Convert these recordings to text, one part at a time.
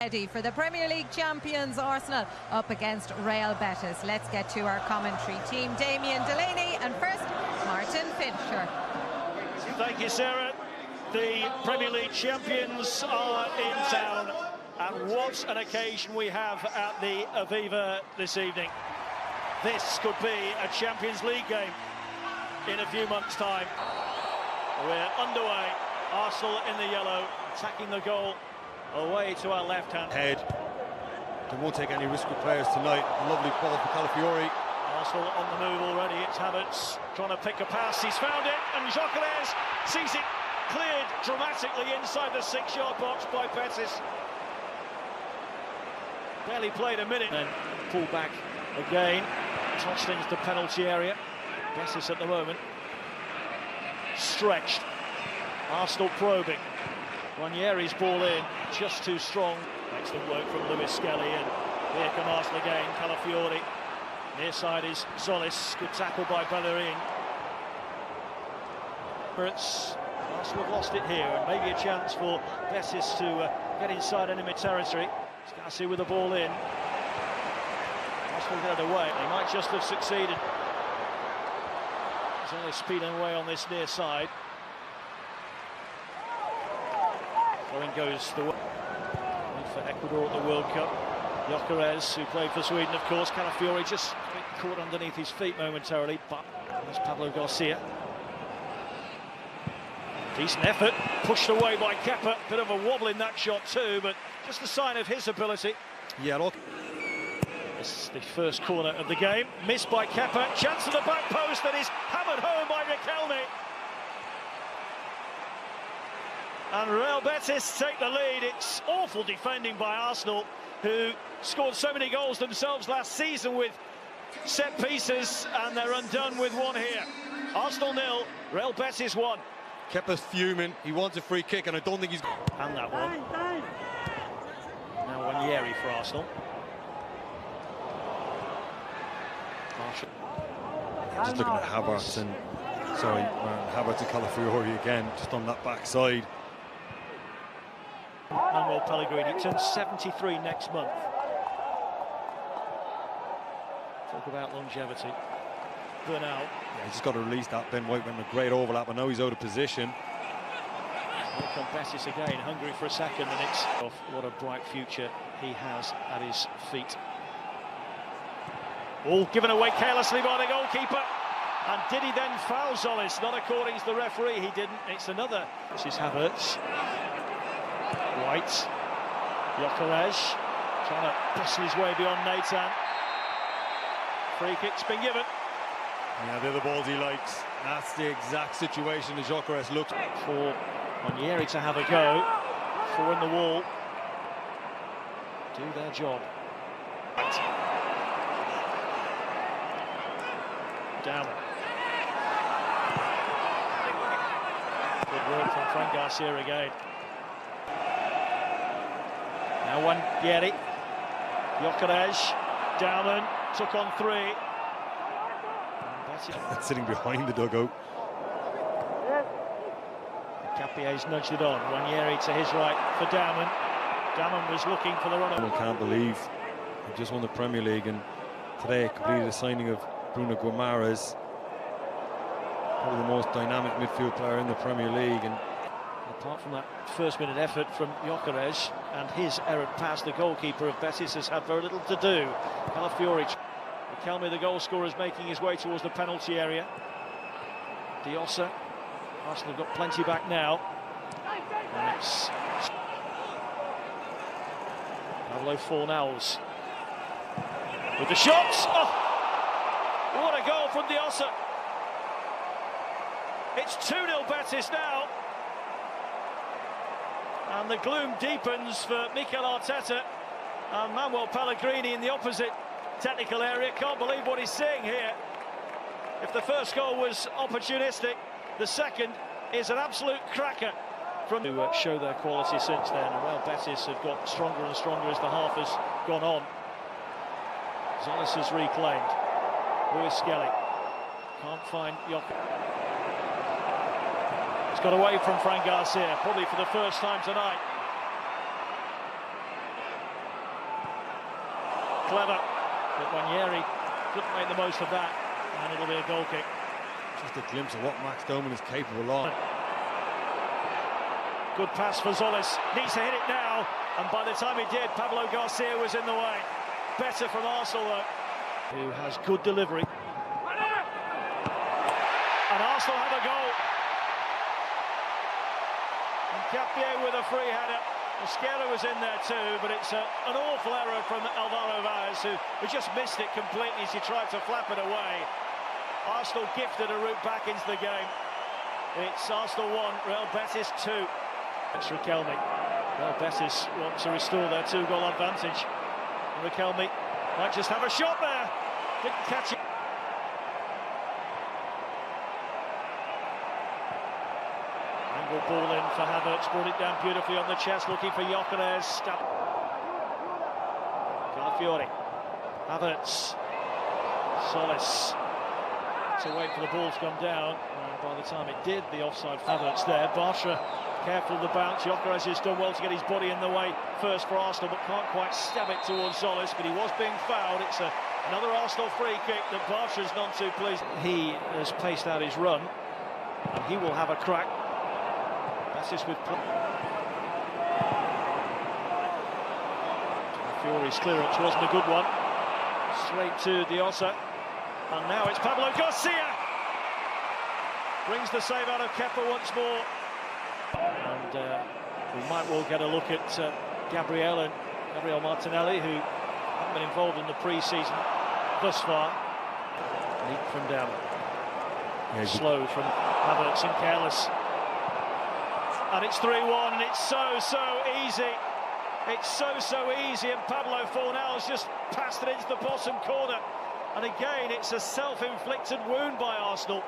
Ready for the Premier League champions Arsenal up against Real Betis. Let's get to our commentary team. Damien Delaney and first Martin Fincher. Thank you, Sarah. The Premier League champions are in town, and what an occasion we have at the Aviva this evening. This could be a Champions League game in a few months' time. We're underway. Arsenal in the yellow, attacking the goal. Away to our left-hand head. They won't take any risk with players tonight. Lovely ball for Calafiori. Arsenal on the move already. It's Havertz trying to pick a pass. He's found it, and Gyökeres sees it cleared dramatically inside the 6-yard box by Betis. Barely played a minute. Then pull back again. Tossed into the penalty area. Betis at the moment stretched. Arsenal probing. Ranieri's ball in, just too strong. Excellent work from Lewis Skelly, and here come Arsenal again. Calafiori. Near side is Solis. Good tackle by Bellerin. Arsenal have lost it here, and maybe a chance for Betis to get inside enemy territory. Scassi with the ball in. Arsenal get it away. They might just have succeeded. Solis speeding away on this near side. Going goes the way for Ecuador at the World Cup. Gyökeres, who played for Sweden, of course. Calafiori just caught underneath his feet momentarily, but there's Pablo Garcia. Decent effort, pushed away by Kepa. Bit of a wobble in that shot too, but just a sign of his ability. Yeah, look. This is the first corner of the game. Missed by Kepa. Chance at the back post that is hammered home by Riquelme. And Real Betis take the lead. It's awful defending by Arsenal, who scored so many goals themselves last season with set pieces, and they're undone with one here. Arsenal 0, Real Betis 1. Kepa's fuming. He wants a free kick, and I don't think he's... And that one. Now Ranieri for Arsenal. Just looking at Havertz and... Sorry, Havertz and Calafiori again, just on that backside. Manuel Pellegrini turns 73 next month. Talk about longevity. Bernal. Yeah, he's just got to release that. Ben White went a great overlap, and now he's out of position. Here come Betis again, hungry for a second, and it's off. What a bright future he has at his feet. All given away carelessly by the goalkeeper. And did he then foul Solis? Not according to the referee, he didn't. It's another. This is Havertz. White. Gyökeres trying to bustle his way beyond Nathan. Free kick's been given. Yeah, they're the balls he likes. That's the exact situation that Gyökeres looked for Ranieri to have a go. 4 in the wall. Do their job. Down. Good work from Fran Garcia again. Now Ranieri. Gyökeres. Dowman took on 3. That's sitting behind the dugout. Capier's nudged it on. Ranieri to his right for Dowman. Dowman was looking for the runner. I can't believe he just won the Premier League, and today completed the signing of Bruno Guimaraes, probably the most dynamic midfield player in the Premier League. And apart from that first-minute effort from Gyökeres and his errant pass, the goalkeeper of Betis has had very little to do. Calafiori. Riquelme, the goal scorer, is making his way towards the penalty area. Diossa. Arsenal have got plenty back now. And it's Pablo Fornals with the shots. Oh! What a goal from Diossa. It's 2-0 Betis now. And the gloom deepens for Mikel Arteta and Manuel Pellegrini in the opposite technical area. Can't believe what he's seeing here. If the first goal was opportunistic, the second is an absolute cracker. From to show their quality since then. And well, Betis have got stronger and stronger as the half has gone on. Solis has reclaimed. Lewis Skelly can't find Gyökeres. It's got away from Fran Garcia, probably for the first time tonight. clever, but Wanyeri couldn't make the most of that, and it'll be a goal kick. Just a glimpse of what Max Doman is capable of. Good pass for Zolis, needs to hit it now, and by the time he did, Pablo Garcia was in the way. Better from Arsenal though, who has good delivery. And Arsenal have a goal. And Capier with a free header. Mosquera was in there too, but it's an awful error from Alvaro Valles, who just missed it completely as he tried to flap it away. Arsenal gifted a route back into the game. It's Arsenal 1, Real Betis 2. It's Riquelme. Real Betis want to restore their 2-goal advantage. And Riquelme might just have a shot there. Didn't catch it. Angle ball in for Havertz, brought it down beautifully on the chest, looking for Gyökeres. Calafiori. Havertz. Solis. To wait for the ball to come down, and by the time it did, the offside. Havertz there. Bartra careful of the bounce. Gyökeres has done well to get his body in the way first for Arsenal, but can't quite stab it towards Solis, but he was being fouled. It's another Arsenal free kick that Bartra's none too pleased. He has paced out his run, and he will have a crack. Betis with Fiori's clearance wasn't a good one. Straight to Diosa, and now it's Pablo Garcia. Brings the save out of Kepa once more. And we might well get a look at Gabriel Martinelli, who haven't been involved in the pre-season thus far. Leap from down. Slow from Havertz and careless. And it's 3-1, and it's so easy. It's so easy, and Pablo Fornals just passed it into the bottom corner. And again, it's a self-inflicted wound by Arsenal.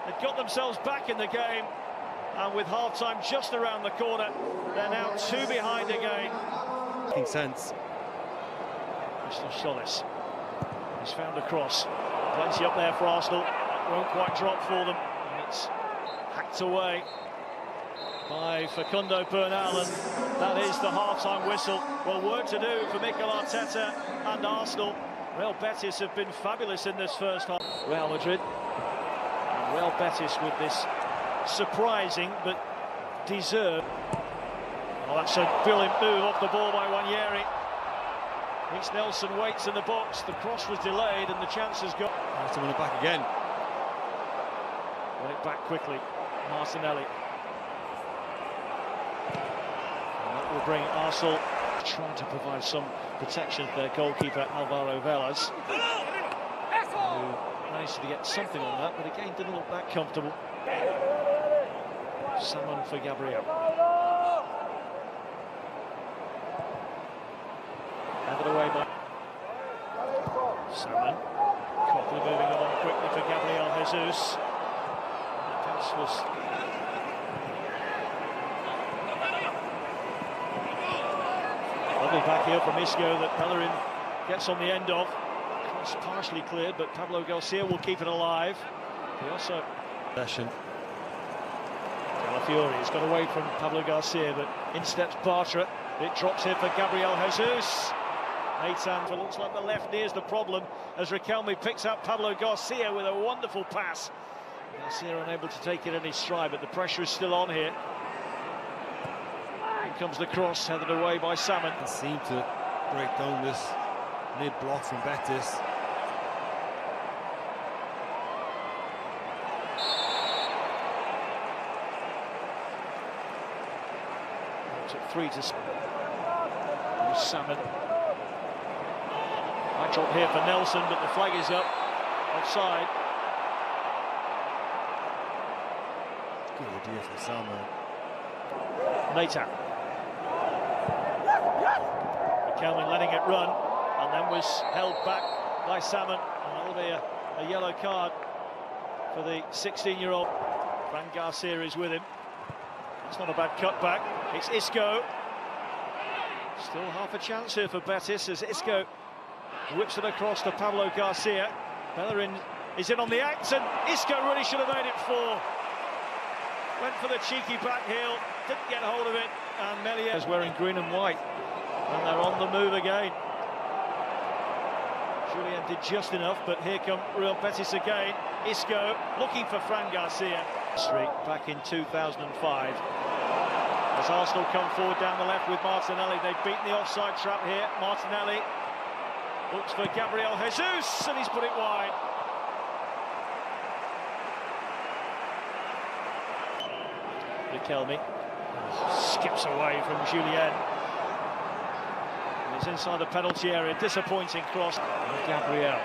They've got themselves back in the game, and with half-time just around the corner, they're now 2 behind again. Making sense. Mr. Solis. He's found a cross. Plenty up there for Arsenal. It won't quite drop for them. And it's hacked away by Facundo Bernal, and that is the half-time whistle. Well, work to do for Mikel Arteta and Arsenal. Real Betis have been fabulous in this first half. Real Madrid and Real Betis with this surprising but deserved. Oh, that's a brilliant move off the ball by Wanyeri. Reece Nelson waits in the box. The cross was delayed and the chance has got. Someone back again. Won it back quickly. Martinelli. And that will bring Arsenal trying to provide some protection for their goalkeeper Alvaro Valles, who managed to get something on that, but again didn't look that comfortable. Salmon for Gabriel. Handed away by Salmon. Copley moving along quickly for Gabriel Jesus. And the pass was lovely back here from Isco that Bellerin gets on the end of. Cross partially cleared, but Pablo Garcia will keep it alive. He also Session. Calafiori has got away from Pablo Garcia, but in steps Bartra. It drops here for Gabriel Jesus. Eitan, it looks like the left knee is the problem as Riquelme picks up Pablo Garcia with a wonderful pass. Garcia unable to take it in his stride, but the pressure is still on here. Here comes the cross, headed away by Salmon. They seem to break down this mid-block from Betis. Took 3 to Salmon. Might drop here for Nelson, but the flag is up. Offside. Good idea from Salmon. Nathan. Riquelme letting it run, and then was held back by Salmon. And that'll be a yellow card for the 16-year-old. Fran Garcia is with him. That's not a bad cutback. It's Isco. Still half a chance here for Betis as Isco whips it across to Pablo Garcia. Bellerin is in on the act, and Isco really should have made it 4. Went for the cheeky back heel, didn't get hold of it, and Melier is wearing green and white, and they're on the move again. Julian did just enough, but here come Real Betis again. Isco looking for Fran Garcia. Street back in 2005. As Arsenal come forward down the left with Martinelli, they've beaten the offside trap here. Martinelli looks for Gabriel Jesus, and he's put it wide. Riquelme skips away from Julien. He's inside the penalty area. Disappointing cross. And Gabriel.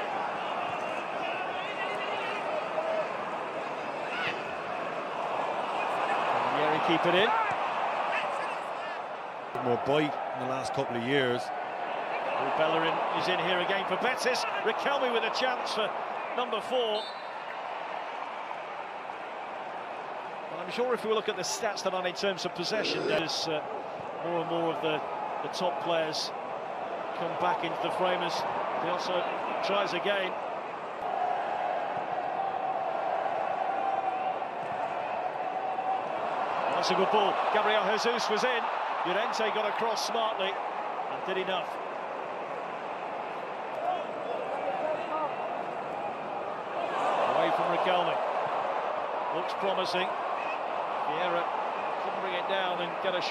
Yeri keep it in. More bite in the last couple of years. Bellerin is in here again for Betis. Riquelme with a chance for number 4. Well, I'm sure if we look at the stats tonight in terms of possession, there's more and more of the top players come back into the frame as he also tries again. That's a good ball. Gabriel Jesus was in. Llorente got across smartly and did enough. Away from Riquelme. Looks promising. Vieira couldn't bring it down and get a shot.